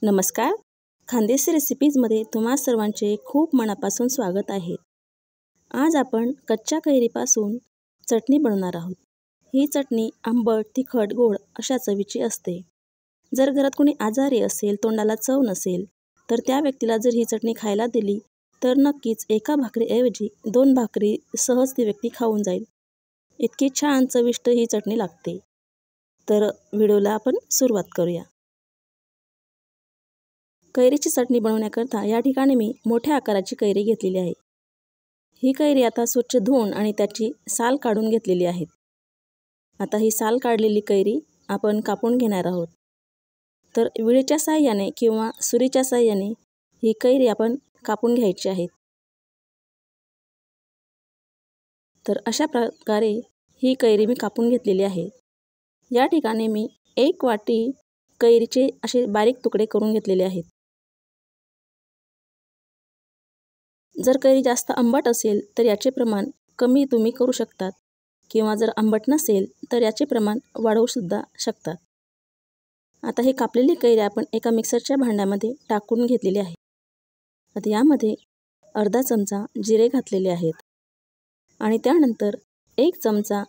नमस्कार. खानदेशी रेसिपीजमध्ये तुम्हा सर्वांचे खूप मनापासून स्वागत आहे. आज आपण कच्च्या कैरीपासून चटणी बनवणार आहोत. ही चटणी आंबट, तिखट, गोड अशा चवीची असते. जर घरात कोणी आजारी असेल, तोंडाला चव नसेल, तर त्या व्यक्तीला जर ही चटणी खायला दिली तर नक्कीच एका भाकरीऐवजी 2 भाकरी सहज ती व्यक्ती खाऊन जाईल. इतकी छान चविष्ट ही चटणी लागते. तर व्हिडिओला आपण सुरुवात करूया. कैरीची चटणी बनवण्याकरता या ठिकाणी मी मोठ्या आकाराची कैरी घेतलेली आहे. ही कैरी आता स्वच्छ धुवून आणि त्याची साल काढून घेतलेली आहे. आता ही साल काढलेली कैरी आपण कापून घेणार आहोत. तर विळेच्या साहाय्याने किंवा सुरीच्या साहाय्याने ही कैरी आपण कापून घ्यायची आहे. तर अशा प्रकारे ही कैरी मी कापून घेतलेली आहे. या ठिकाणी मी 1 वाटी कैरीचे असे बारीक तुकडे करून घेतलेले आहेत. जर कैरी जास्त आंबट असेल तर याचे प्रमाण कमी तुम्ही करू शकतात किंवा जर आंबट नसेल तर याचे प्रमाण वाढवू सुद्धा शकतात. आता हे कापलेली कैरी आपण एका मिक्सरच्या भांड्यामध्ये टाकून घेतलेली आहे. आता यामध्ये अर्धा चमचा जिरे घातलेले आहेत आणि त्यानंतर 1 चमचा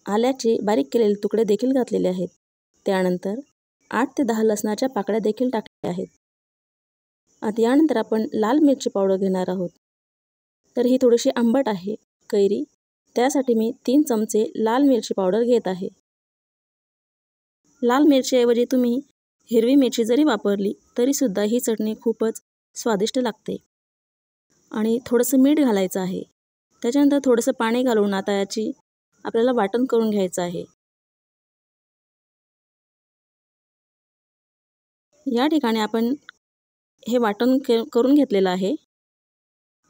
आल्याचे बारीक केलेले तुकडे देखील घातलेले आहेत. त्यानंतर 8 ते 10 लसणाच्या पाकळ्या देखील टाकलेल्या आहेत. आता यानंतर आपण लाल मिरची पावडर घेणार आहोत. तर ही थोडीशी आंबट आहे कैरी, त्यासाठी मी 3 चमचे लाल मिरची पावडर घेत आहे. लाल मिरचीऐवजी तुम्ही हिरवी मिरची जरी वापरली तरीसुद्धा ही चटणी खूपच स्वादिष्ट लागते. आणि थोडंसं मीठ घालायचं आहे. त्याच्यानंतर थोडंसं पाणी घालून आता याची आपल्याला वाटण करून घ्यायचं आहे. या ठिकाणी आपण हे वाटण करून घेतलेलं आहे.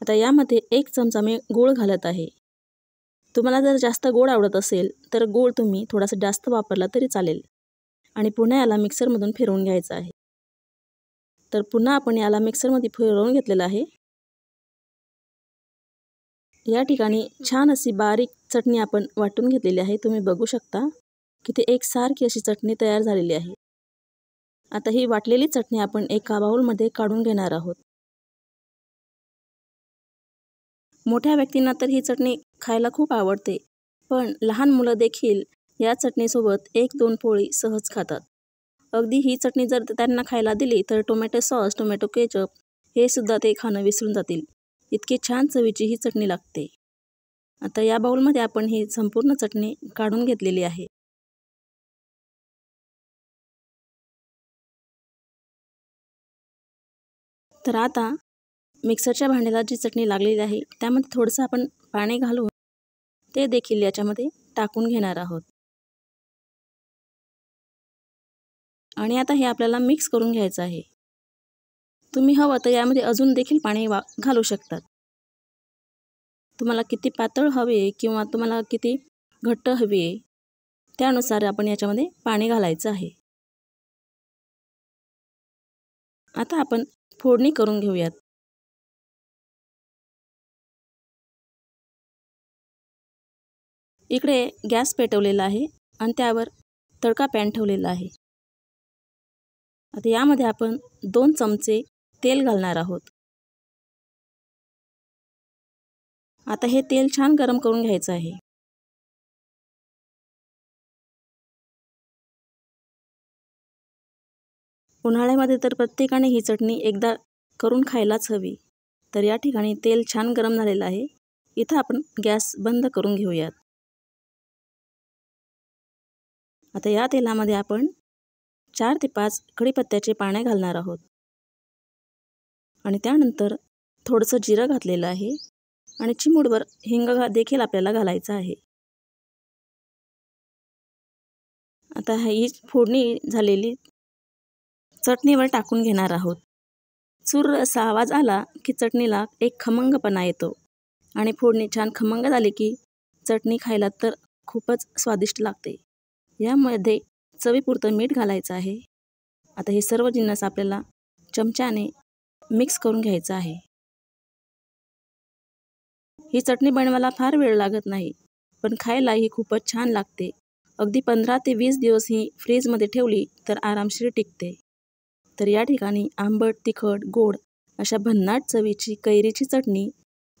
आता यामध्ये 1 चमचा मी गूळ घालत आहे. तुम्हाला जर जास्त गोड आवडत असेल तर गूळ तुम्ही थोडासा जास्त वापरला तरी चालेल. आणि पुन्हा याला मिक्सरमधून फिरवून घ्यायचं आहे. तर पुन्हा आपण याला मिक्सरमध्ये फिरवून घेतलेलं आहे. या ठिकाणी छान अशी बारीक चटणी आपण वाटून घेतलेली आहे. तुम्ही बघू शकता की ते एकसारखी अशी चटणी तयार झालेली आहे. आता ही वाटलेली चटणी आपण एका बाउलमध्ये काढून घेणार आहोत. मोठ्या व्यक्तींना तर ही चटणी खायला खूप आवडते, पण लहान मुलं देखील या चटणीसोबत 1-2 पोळी सहज खातात. अगदी ही चटणी जर त्यांना खायला दिली तर टोमॅटो सॉस, टोमॅटो केचप हे सुद्धा ते खाणं विसरून जातील. इतकी छान चवीची ही चटणी लागते. आता या बाउलमध्ये आपण ही संपूर्ण चटणी काढून घेतलेली आहे. तर आता मिक्सरच्या भांड्याला जी चटणी लागलेली आहे त्यामध्ये थोडंसं आपण पाणी घालून ते देखील याच्यामध्ये टाकून घेणार आहोत. आणि आता हे आपल्याला मिक्स करून घ्यायचं आहे. तुम्ही हवं तर यामध्ये अजून देखील पाणी घालू शकतात. तुम्हाला किती पातळ हवे किंवा तुम्हाला किती घट्ट हवी आहे त्यानुसार आपण याच्यामध्ये पाणी घालायचं आहे. आता आपण फोडणी करून घेऊयात. इकडे गॅस पेटवलेला आहे आणि त्यावर तडका पॅन ठेवलेला आहे. आता यामध्ये आपण 2 चमचे तेल घालणार आहोत. आता हे तेल छान गरम करून घ्यायचं आहे. उन्हाळ्यामध्ये तर प्रत्येकाने ही चटणी एकदा करून खायलाच हवी. तर या ठिकाणी तेल छान गरम झालेलं आहे. इथं आपण गॅस बंद करून घेऊयात. आता या तेलामध्ये आपण 4 ते 5 कढीपत्त्याचे पाने घालणार आहोत. आणि त्यानंतर थोडंसं जिरं घातलेलं आहे आणि चिमूटभर हिंग देखील आपल्याला घालायचं आहे. आता ही फोडणी झालेली चटणीवर टाकून घेणार आहोत. चुर असा आवाज आला की चटणीला एक खमंगपणा येतो आणि फोडणी छान खमंग झाली की चटणी खायला तर खूपच स्वादिष्ट लागते. यामध्ये चवीपुरतं मीठ घालायचं आहे. आता हे सर्व जिन्नस आपल्याला चमच्याने मिक्स करून घ्यायचं आहे. ही चटणी बनवायला फार वेळ लागत नाही, पण खायला ही खूपच छान लागते. अगदी 15 ते 20 दिवस ही फ्रीजमध्ये ठेवली तर आरामशीर टिकते. तर या ठिकाणी आंबट, तिखट, गोड अशा भन्नाट चवीची कैरीची चटणी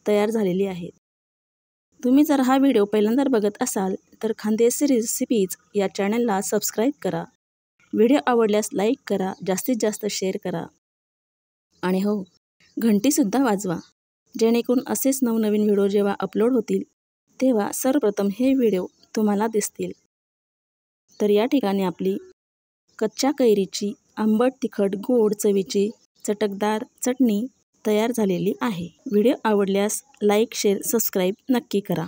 तयार झालेली आहे. तुम्ही जर हा व्हिडिओ पहिल्यांदा बघत असाल तर खानदेशी रेसिपीज या चॅनलला सबस्क्राईब करा. व्हिडिओ आवडल्यास लाईक करा, जास्तीत जास्त शेअर करा आणि हो, घंटीसुद्धा वाजवा, जेणेकरून असेच नवनवीन व्हिडिओ जेव्हा अपलोड होतील तेव्हा सर्वप्रथम हे व्हिडिओ तुम्हाला दिसतील. तर या ठिकाणी आपली कच्च्या कैरीची आंबट, तिखट, गोड चवीची चटकदार चटणी तयार झालेली आहे. व्हिडिओ आवडल्यास लाईक, शेअर, सबस्क्राईब नक्की करा.